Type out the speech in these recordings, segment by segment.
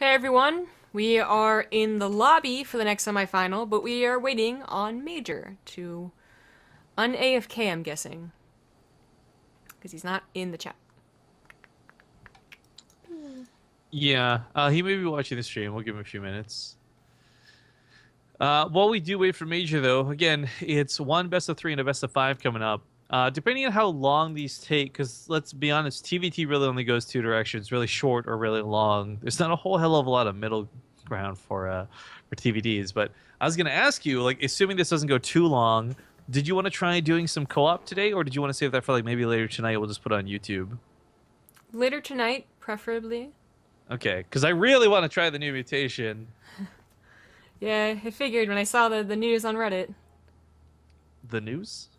Hey everyone, we are in the lobby for the next semifinal, but we are waiting on MajOr to un-AFK, I'm guessing. Because he's not in the chat. Yeah, he may be watching the stream. We'll give him a few minutes. While we do wait for MajOr, though, again, it's one best of three and a best of five coming up. Depending on how long these take, because let's be honest, TvT really only goes two directions, really short or really long. There's not a whole hell of a lot of middle ground for TvTs. But I was gonna ask you, like, assuming this doesn't go too long, did you want to try doing some co-op today, or did you want to save that for like maybe later tonight? We'll just put it on YouTube. Later tonight, preferably. Okay, because I really want to try the new mutation. Yeah, I figured when I saw the news on Reddit The news?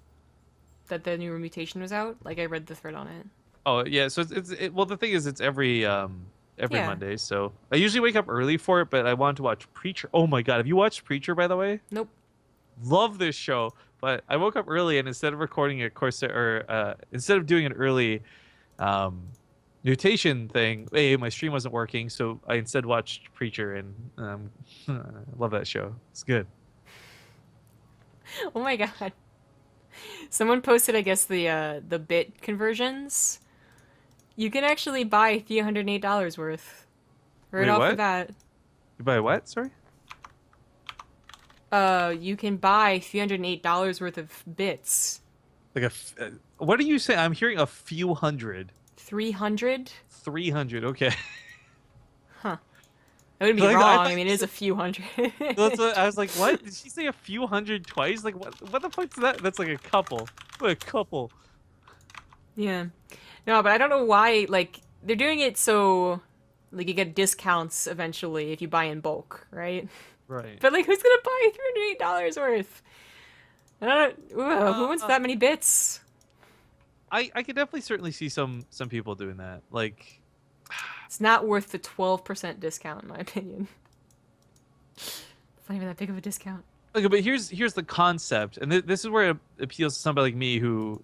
that the new mutation was out. Like, I read the thread on it. Oh yeah, so well the thing is it's every Yeah. Monday. So I usually wake up early for it, but I wanted to watch Preacher. Oh my God, have you watched Preacher by the way? Nope. Love this show, but I woke up early and instead of recording a Corsair or instead of doing an early um mutation thing, hey, my stream wasn't working, so I instead watched Preacher and I love that show. It's good. Oh my god. Someone posted, I guess, the bit conversions. You can actually buy $308 worth. Right Wait, off the what? bat. You buy what? Sorry? You can buy $308 worth of bits. Like what do you say? I'm hearing a few hundred. 300? 300. Okay. Huh. I wouldn't be Like I wrong. I thought mean, it is a few hundred. that's what I was like. What did she say? A few hundred twice? Like what? What the fuck's that? That's like a couple. What a couple. Yeah. No, but I don't know why, like, they're doing it so, like, you get discounts eventually if you buy in bulk, right? Right. But, like, who's gonna buy $308 worth? I don't know. Who wants Uh, that many bits? I could definitely certainly see some people doing that. Like, It's not worth the 12% discount, in my opinion. It's not even that big of a discount. okay, but here's the concept, and this is where it appeals to somebody like me who,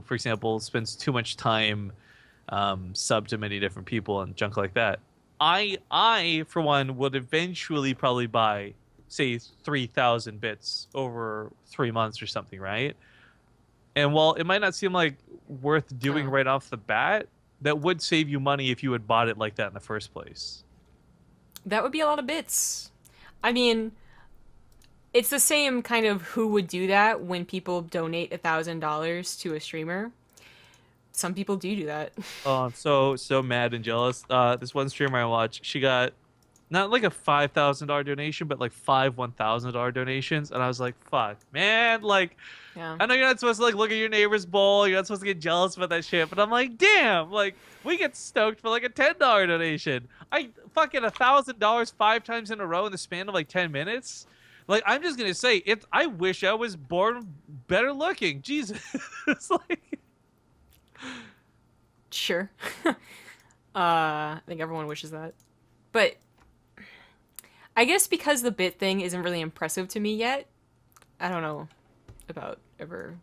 for example, spends too much time sub to many different people and junk like that. I for one would eventually probably buy say 3,000 bits over 3 months or something, right? And while it might not seem like worth doing Oh. right off the bat, that would save you money if you had bought it like that in the first place. That would be a lot of bits. I mean, it's the same kind of who would do that when people donate $1,000 to a streamer. Some people do that. Oh, I'm so mad and jealous. This one streamer I watched, she got not like a $5,000 donation, but like five $1,000 donations, and I was like, "Fuck, man!" Like, Yeah. I know you're not supposed to like look at your neighbor's bowl, you're not supposed to get jealous about that shit, but I'm like, damn, like we get stoked for like a $10 donation. I fucking $1,000 five times in a row in the span of like 10 minutes. Like, I'm just gonna say it. I wish I was born better looking. Jesus, it's like. Sure. I think everyone wishes that. But I guess because the bit thing isn't really impressive to me yet, I don't know about ever.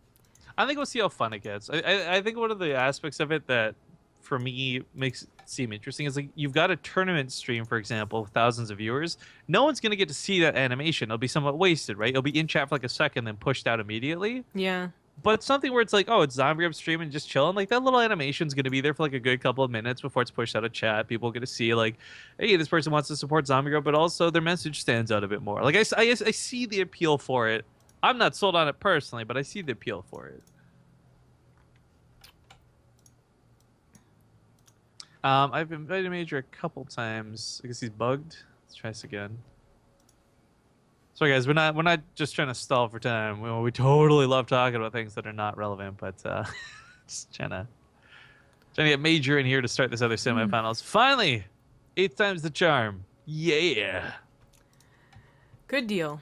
I think we'll see how fun it gets. I think one of the aspects of it that, for me, makes it seem interesting is like you've got a tournament stream, for example, with thousands of viewers. No one's gonna get to see that animation. It'll be somewhat wasted, right? It'll be in chat for like a second, then pushed out immediately. Yeah. But something where it's like, oh, it's Zombie Up streaming, just chilling. Like that little animation's gonna be there for like a good couple of minutes before it's pushed out of chat. People get to see like, hey, this person wants to support Zombie Up, but also their message stands out a bit more. Like I see the appeal for it. I'm not sold on it personally, but I see the appeal for it. I've invited MajOr a couple times. I guess he's bugged. Let's try this again. Sorry guys, we're not just trying to stall for time. We totally love talking about things that are not relevant, but just trying to get MajOr in here to start this other semifinals. Finally, eighth time's the charm. Yeah. Good deal.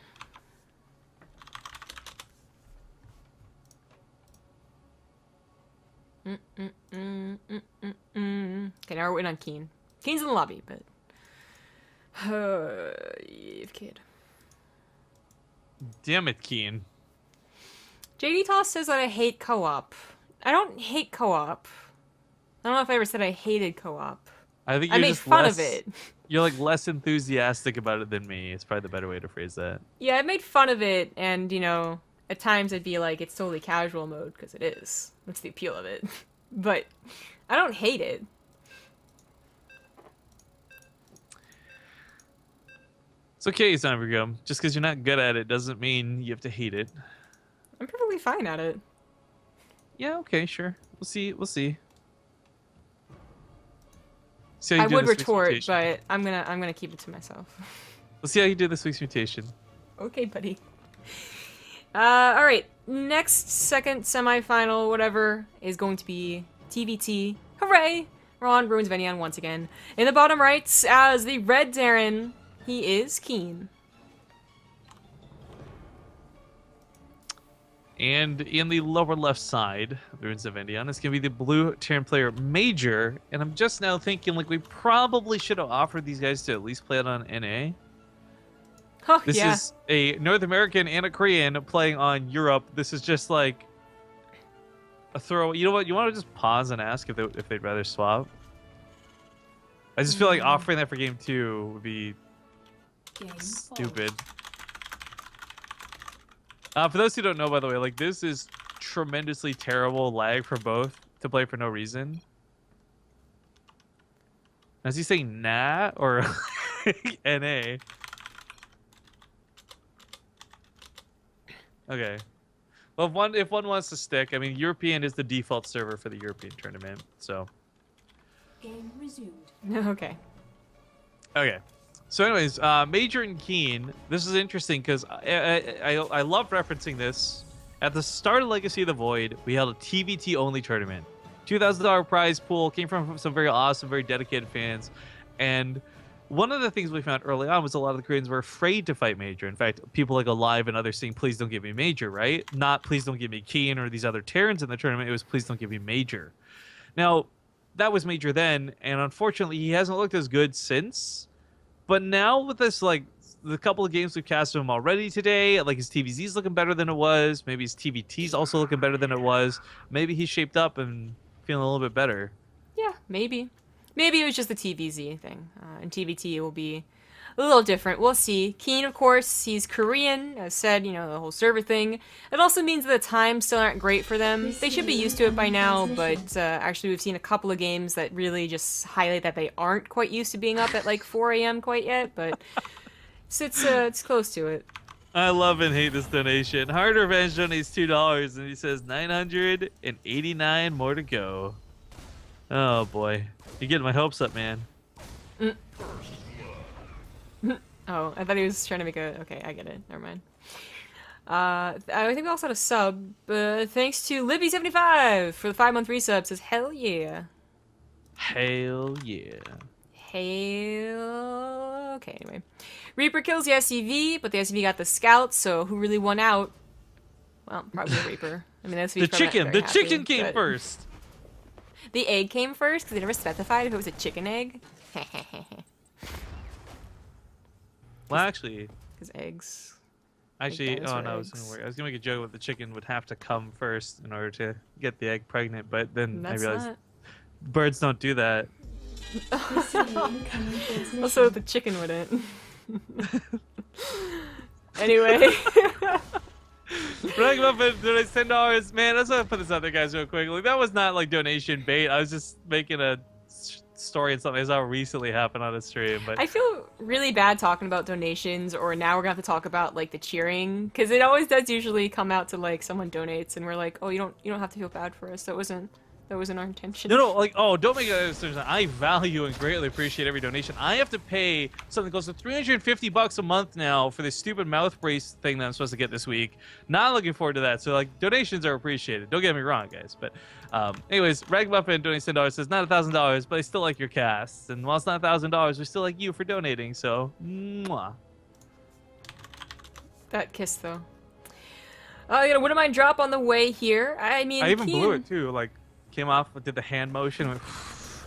Okay, now we're waiting on KeeN. KeeN's in the lobby, but kid. Damn it, KeeN. JD Toss says that I hate co-op. I don't hate co-op. I don't know if I ever said I hated co-op. I think I you're made just fun less. of it. You're like less enthusiastic about it than me. It's probably the better way to phrase that. Yeah, I made fun of it, and you know, at times I'd be like, it's totally casual mode because it is. That's the appeal of it. But I don't hate it. It's okay, Zombie. Just because you're not good at it doesn't mean you have to hate it. I'm perfectly fine at it. Yeah, okay, sure. We'll see. We'll see. See how I you do would this week's retort, mutation. but I'm gonna keep it to myself. We'll see how you do this week's mutation. Okay, buddy. All right. Next, second semifinal, whatever, is going to be TvT. Hooray! Ron ruins Venion once again. In the bottom right, as the red Darren, he is KeeN. And in the lower left side, the Ruins of Endion, it's going to be the blue Terran player MajOr. And I'm just now thinking, like, we probably should have offered these guys to at least play it on NA. Oh, This yeah. is a North American and a Korean playing on Europe. This is just like a throw. You know what? You want to just pause and ask if they'd rather swap? I just feel like offering that for game 2 would be stupid. For those who don't know, by the way, like this is tremendously terrible lag for both to play for no reason. Is he saying nah or NA? Okay. Well, if one wants to stick, I mean, European is the default server for the European tournament, so. Game resumed. Okay. Okay. So, anyways, MajOr and KeeN. This is interesting because I love referencing this. At the start of Legacy of the Void, we held a TvT only tournament. $2,000 prize pool came from some very awesome, very dedicated fans, and one of the things we found early on was a lot of the Koreans were afraid to fight MajOr. In fact, people like Alive and others saying, please don't give me MajOr, right? Not please don't give me KeeN or these other Terrans in the tournament. It was please don't give me MajOr. Now, that was MajOr then, and unfortunately, he hasn't looked as good since. But now with this, like, the couple of games we've cast him already today, like his TVZ's looking better than it was. Maybe his TvT's also looking better than it was. Maybe he's shaped up and feeling a little bit better. Yeah, maybe. Maybe it was just the TVZ thing. And TvT will be a little different. We'll see. KeeN, of course, he's Korean. As said, you know, the whole server thing. It also means that the times still aren't great for them. They should be used to it by now, but actually we've seen a couple of games that really just highlight that they aren't quite used to being up at like 4 a.m. quite yet, but it's close to it. I love and hate this donation. Hard Revenge donates $2 and he says 989 more to go. Oh boy. You're getting my hopes up, man. Oh, I thought he was trying to make a... Okay, I get it. Never mind. I think we also had a sub. Thanks to Libby75 for the 5-month resub. Says, hell yeah. Hell yeah. Hail. Okay, anyway. Reaper kills the SCV, but the SCV got the scout, so who really won out? Well, probably the Reaper. I mean, the SCV The chicken came first. The egg came first, because they never specified if it was a chicken egg. Well, actually, Because eggs. oh dinosaur no, I was eggs. gonna work. I was gonna make a joke about the chicken would have to come first in order to get the egg pregnant, but then That's I realized not. birds don't do that. Also, the chicken wouldn't. Anyway. Running up at $10. Man, let's put this out there, guys, real quick. Like, that was not like donation bait. I was just making a story and something I saw recently happen on a stream. But I feel really bad talking about donations, or now we're gonna have to talk about like the cheering, because it always does usually come out to like someone donates and we're like, oh, you don't have to feel bad for us. That wasn't our intention. no, like, oh, don't make it. I value and greatly appreciate every donation. I have to pay something close to $350 a month now for this stupid mouth brace thing that I'm supposed to get this week. Not looking forward to that. So, like, donations are appreciated. Don't get me wrong, guys. But, anyways, Ragmuffin donates $10. Says not $1,000, but I still like your casts. And while it's not $1,000, we still like you for donating. So, mwah. That kiss though. You know, wouldn't mind drop on the way here. I mean, I even KeeN- blew it too. Like, came off, did the hand motion, went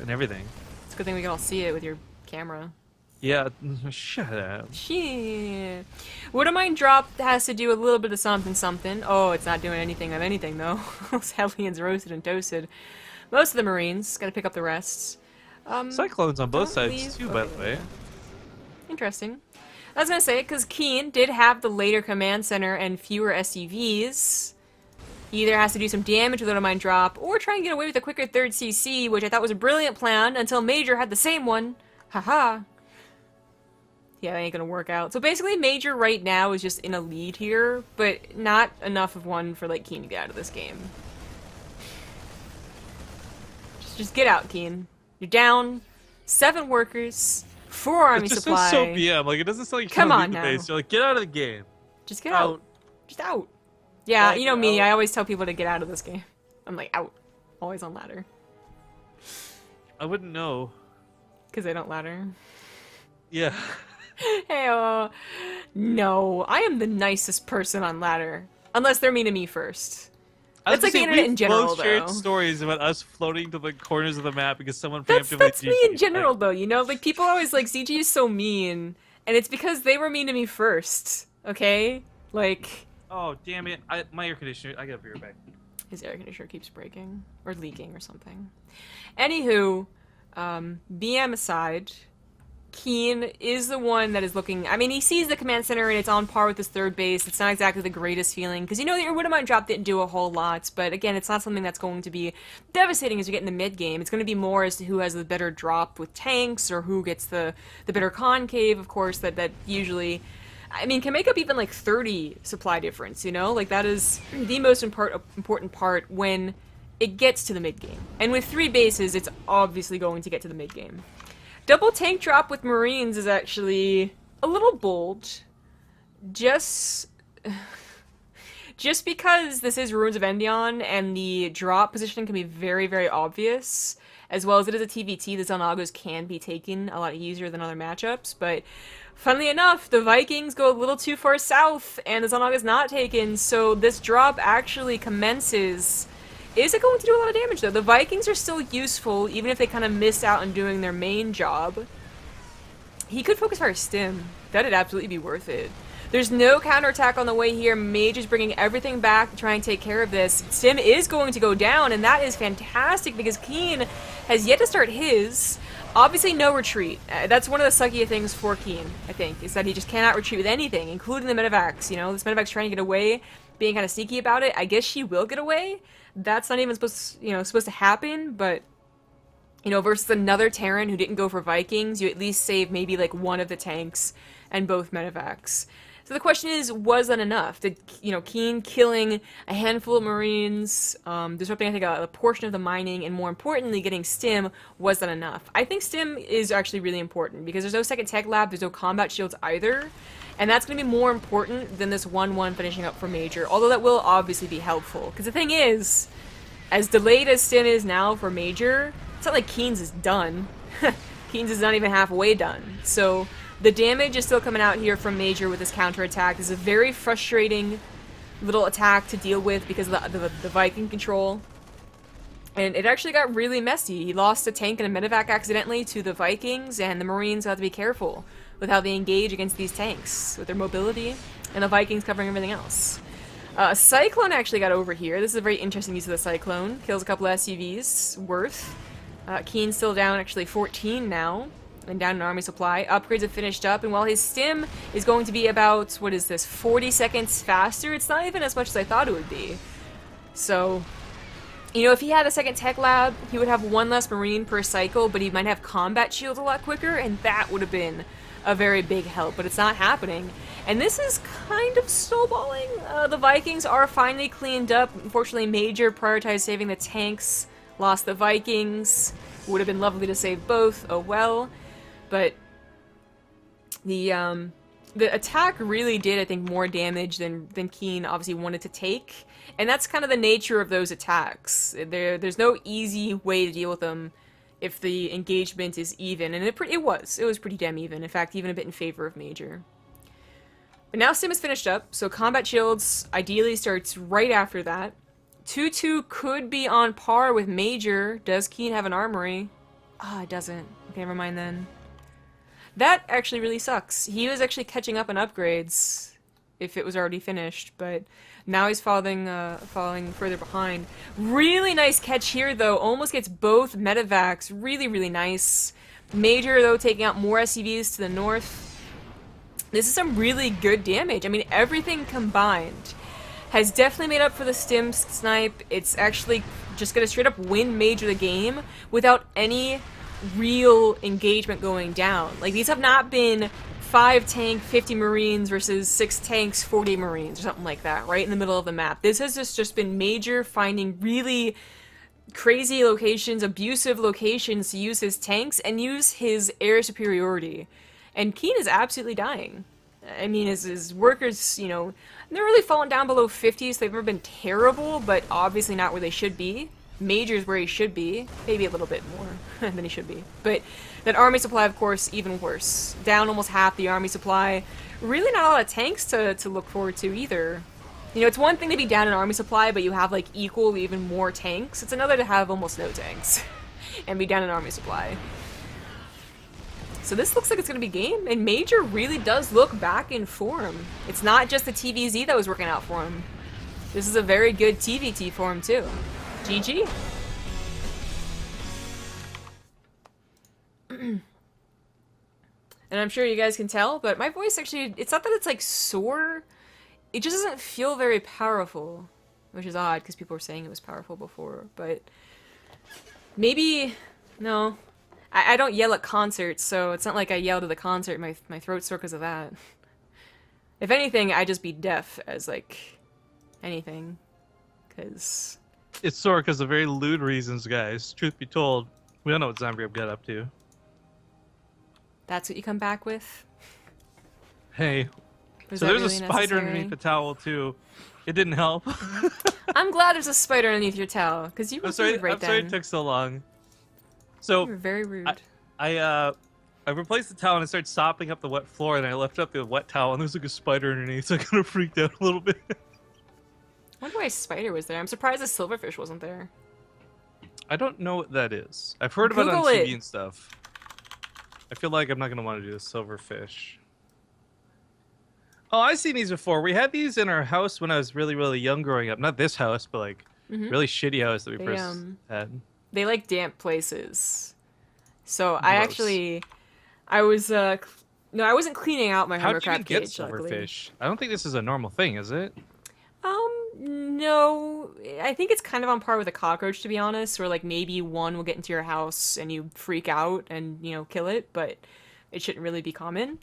and everything. It's a good thing we can all see it with your camera. Yeah, shut up. Shit. Wouldn't mind drop has to do a little bit of something. Oh, it's not doing anything of anything though. Those Hellions roasted and toasted. Most of the Marines. Gotta pick up the rests. Cyclones on both don't sides leave- too, by okay, the way. Interesting. I was gonna say, because KeeN did have the later command center and fewer SUVs. He either has to do some damage with Auto-Mine Drop, or try and get away with a quicker third CC, which I thought was a brilliant plan until MajOr had the same one. Haha. Yeah, that ain't gonna work out. So basically, MajOr right now is just in a lead here, but not enough of one for, like, KeeN to get out of this game. Just get out, KeeN. You're down. 7 workers. 4 army It just supply. sounds so BM. Like, it doesn't sound like Come you're on the now. base. You're like, get out of the game. Just get out. Just out. Yeah, Like, you know me. out. I always tell people to get out of this game. I'm like, out. Always on ladder. I wouldn't know. Because they don't ladder. Yeah. Hey, no. I am the nicest person on ladder. Unless they're mean to me first. That's like the internet in general, both shared though. stories about us floating to the corners of the map because someone That's preemptively me in GG'd. general, Like, though, you know? Like, people always like, CG is so mean. And it's because they were mean to me first. Okay? Like, oh, damn it. My air conditioner. I gotta be right back. his air conditioner keeps breaking. Or leaking or something. Anywho, BM aside, KeeN is the one that is looking... I mean, he sees the command center and it's on par with his third base. It's not exactly the greatest feeling, because you know that your Auto-Mine Drop didn't do a whole lot, but again, it's not something that's going to be devastating as we get in the mid-game. It's going to be more as to who has the better drop with tanks, or who gets the better concave, of course, that usually... I mean, can make up even like 30 supply difference, you know? Like, that is the most important part when it gets to the mid-game. And with 3 bases, it's obviously going to get to the mid-game. Double tank drop with Marines is actually a little bold. Just because this is Ruins of Endion and the drop positioning can be very, very obvious, as well as it is a TvT, the Xel'Nagos can be taken a lot easier than other matchups, but funnily enough, the Vikings go a little too far south and the Xel'Naga is not taken, so this drop actually commences. Is it going to do a lot of damage, though? The Vikings are still useful, even if they kind of miss out on doing their main job. He could focus fire Stim. That'd absolutely be worth it. There's no counterattack on the way here. Mage is bringing everything back to try and take care of this. Stim is going to go down, and that is fantastic because KeeN has yet to start his. Obviously, no retreat. That's one of the suckiest things for KeeN, I think, is that he just cannot retreat with anything, including the Medivacs. You know, this Medivac's trying to get away, being kind of sneaky about it. I guess she will get away. That's not even supposed to happen, but you know, versus another Terran who didn't go for Vikings, you at least save maybe like one of the tanks and both Medivacs. So the question is, was that enough? Did, you know, KeeN killing a handful of Marines, disrupting, I think, a portion of the mining, and more importantly, getting Stim, was that enough? I think Stim is actually really important, because there's no second tech lab, there's no combat shields either, and that's going to be more important than this 1-1 finishing up for MajOr, although that will obviously be helpful. Because the thing is, as delayed as Stim is now for MajOr, it's not like KeeN's is done. KeeN's is not even halfway done. So the damage is still coming out here from MajOr with this counterattack. This is a very frustrating little attack to deal with because of the Viking control. And it actually got really messy. He lost a tank and a medevac accidentally to the Vikings, and the Marines have to be careful with how they engage against these tanks, with their mobility, and the Vikings covering everything else. Cyclone actually got over here. This is a very interesting use of the Cyclone. Kills a couple of SUVs worth. KeeN's still down actually 14 now, and down in army supply. Upgrades have finished up, and while his Stim is going to be about, what is this, 40 seconds faster, it's not even as much as I thought it would be. So, you know, if he had a second tech lab, he would have 1 less Marine per cycle, but he might have combat shields a lot quicker, and that would have been a very big help, but it's not happening. And this is kind of snowballing. The Vikings are finally cleaned up. Unfortunately, MajOr prioritized saving the tanks, lost the Vikings. Would have been lovely to save both, oh well. But the attack really did, I think, more damage than KeeN obviously wanted to take. And that's kind of the nature of those attacks. There's no easy way to deal with them if the engagement is even, and it was pretty damn even. In fact, even a bit in favor of MajOr. But now Stim is finished up, so combat shields ideally starts right after that. 2-2 could be on par with MajOr. Does KeeN have an armory? Ah, it doesn't. Okay, never mind then. That actually really sucks. He was actually catching up on upgrades. if it was already finished, but now he's falling further behind. Really nice catch here, though. Almost gets both medevacs. Really, really nice. MajOr, though, taking out more SCVs to the north. This is some really good damage. I mean, everything combined has definitely made up for the stim snipe. It's actually just gonna straight up win MajOr the game without any real engagement going down. Like, these have not been 5 tank, 50 Marines versus 6 tanks, 40 Marines, or something like that, right in the middle of the map. This has just been MajOr finding really crazy locations, abusive locations to use his tanks and use his air superiority. And KeeN is absolutely dying. I mean, his workers, you know, they're really falling down below 50, so they've never been terrible, but obviously not where they should be. MajOr's where he should be. Maybe a little bit more than he should be. But that army supply, of course, even worse. Down almost half the army supply. Really not a lot of tanks to look forward to either. You know, it's one thing to be down in army supply, but you have, like, equal, even more tanks. It's another to have almost no tanks and be down in army supply. So this looks like it's going to be game, and MajOr really does look back in form. It's not just the TVZ that was working out for him. This is a very good TvT for him, too. GG. And I'm sure you guys can tell, but my voice actually, it's not that it's like sore, it just doesn't feel very powerful, which is odd because people were saying it was powerful before, but maybe, no, I don't yell at concerts, so it's not like I yelled at the concert, my throat's sore because of that. If anything, I just be deaf as like anything, because It's sore because of very lewd reasons, guys. Truth be told, we don't know what Zombie got up to. that's what you come back with? Hey, Was so that there's really a spider necessary? underneath the towel too. It didn't help. I'm glad there's a spider underneath your towel, because you were I'm sorry. rude right I'm sorry then. it took so long. You So were very rude. I replaced the towel and I started sopping up the wet floor, and I left up the wet towel, and there was like a spider underneath, so I kind of freaked out a little bit. I wonder why a spider was there. I'm surprised a silverfish wasn't there. I don't know what that is. I've heard about it on Google TV it. and stuff. I feel like I'm not going to want to do the silverfish. Oh, I've seen these before. We had these in our house when I was really, really young growing up. Not this house, but like really shitty house that we They, first had. They like damp places. So Gross. I was, no, I wasn't cleaning out my How hermit do you even crab get cage, luckily. silverfish? I don't think this is a normal thing, is it? No, I think it's kind of on par with a cockroach, to be honest, where like maybe one will get into your house and you freak out and, you know, kill it, but it shouldn't really be common.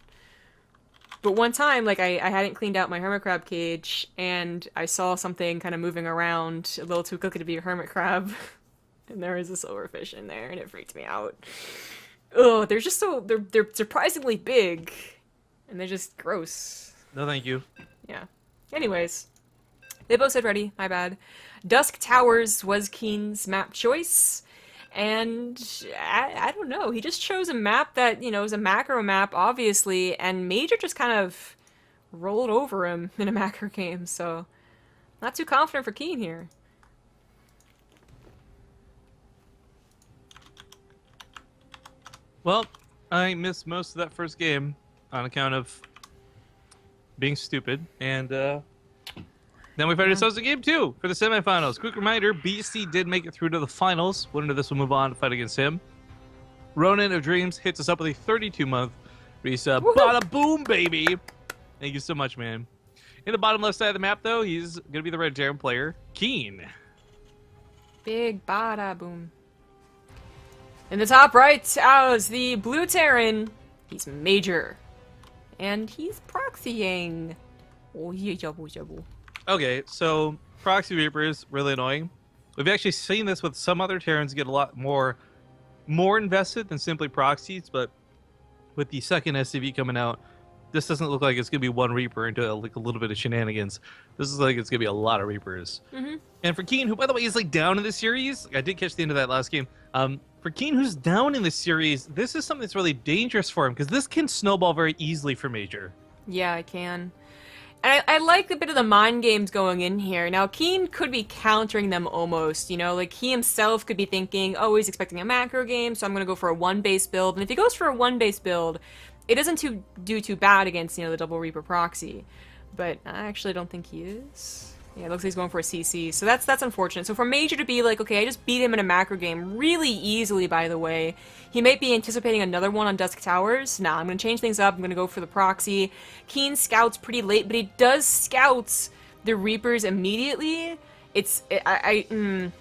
But one time, like, I hadn't cleaned out my hermit crab cage, and I saw something kind of moving around a little too quickly to be a hermit crab, and there was a silverfish in there, and it freaked me out. Ugh, they're just so, they're surprisingly big, and they're just gross. No, thank you. Yeah. Anyways, they both said ready, my bad. Dusk Towers was KeeN's map choice, and I don't know, he just chose a map that, you know, is a macro map, obviously, and MajOr just kind of rolled over him in a macro game, so not too confident for KeeN here. Well, I missed most of that first game on account of being stupid, and then we find ourselves in game 2 for the semifinals. Quick reminder, BC did make it through to the finals. Winner of this will move on to fight against him. Ronan of Dreams hits us up with a 32-month resub. Bada boom, baby! Thank you so much, man. In the bottom left side of the map, though, he's going to be the red Terran player, KeeN. Big bada boom. In the top right, as the blue Terran, he's MajOr. And he's proxying. Oh, yeah, jabu, jabu. Okay, so proxy reapers really annoying. We've actually seen this with some other Terrans get a lot more invested than simply proxies, but with the second SCV coming out, this doesn't look like it's gonna be one reaper into like a little bit of shenanigans. This is like it's gonna be a lot of reapers. And for KeeN, who by the way is like down in the series, I did catch the end of that last game. For KeeN, who's down in the series, this is something that's really dangerous for him because this can snowball very easily for MajOr. Yeah, I can. And I like a bit of the mind games going in here. Now, KeeN could be countering them almost, you know, like he himself could be thinking, oh, he's expecting a macro game, so I'm going to go for a one-base build. And if he goes for a one-base build, it doesn't do too bad against, you know, the double Reaper proxy. but I actually don't think he is. Yeah, it looks like he's going for a CC, so that's unfortunate. So for MajOr to be like, okay, I just beat him in a macro game really easily, by the way. He might be anticipating another one on Dusk Towers. Nah, I'm going to change things up. I'm going to go for the proxy. KeeN scouts pretty late, but he does scouts the Reapers immediately. I don't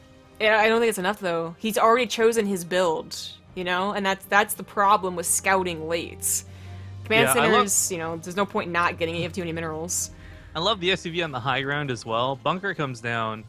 think it's enough, though. He's already chosen his build, you know? And that's the problem with scouting late. Command Centers, you know, there's no point not getting it. You have too many minerals. I love the SUV on the high ground as well. Bunker comes down.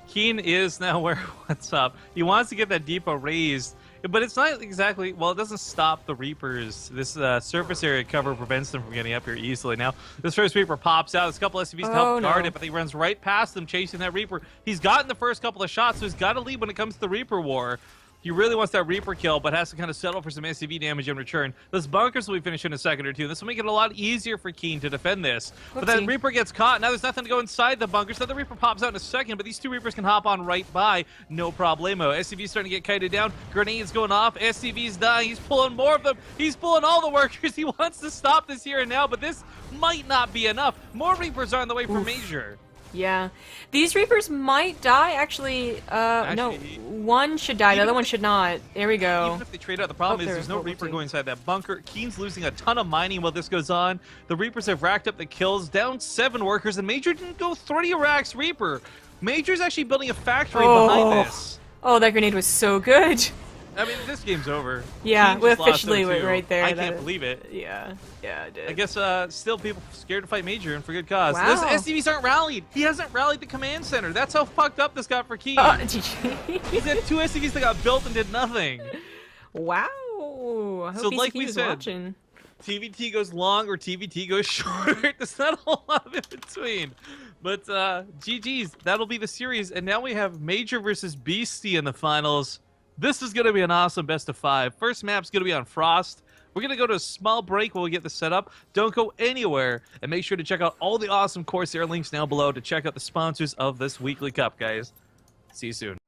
KeeN is now where what's up. He wants to get that depot raised, but it's not exactly, well, it doesn't stop the Reapers. This surface area cover prevents them from getting up here easily. Now, this first Reaper pops out. There's a couple SUVs to help guard it, but he runs right past them chasing that Reaper. He's gotten the first couple of shots, so he's got to lead when it comes to the Reaper war. He really wants that Reaper kill, but has to kind of settle for some SCV damage in return. Those bunkers will be finished in a second or two. This will make it a lot easier for KeeN to defend this. But that Reaper gets caught. Now there's nothing to go inside the bunker, so the Reaper pops out in a second, but these two Reapers can hop on right by. No problemo. SCV's starting to get kited down. Grenades going off. SCV's dying. He's pulling more of them. He's pulling all the workers. He wants to stop this here and now, but this might not be enough. More Reapers are on the way for MajOr. Yeah. These Reapers might die, actually. No. One should die, the other one should not. There we go. Even if they trade out, the problem is there's no Reaper going inside that bunker. KeeN's losing a ton of mining while this goes on. The Reapers have racked up the kills, down 7 workers, and MajOr didn't go 3 racks Reaper. MajOr's actually building a factory behind this. Oh, that grenade was so good. I mean, this game's over. Yeah, KeeN we just lost officially went right there. I can't believe it. Yeah, I did. I guess still people scared to fight MajOr, and for good cause. Wow. Those SCVs aren't rallied. He hasn't rallied the command center. That's how fucked up this got for KeeN. GG. He's had 2 SCVs that got built and did nothing. Wow. I hope So like we said, watching. TvT goes long or TvT goes short. There's not a whole lot of in between. But GG's, that'll be the series. And now we have MajOr versus Beastie in the finals. This is going to be an awesome best of 5. First map's going to be on Frost. We're going to go to a small break while we get this set up. Don't go anywhere. And make sure to check out all the awesome Corsair links down below to check out the sponsors of this weekly cup, guys. See you soon.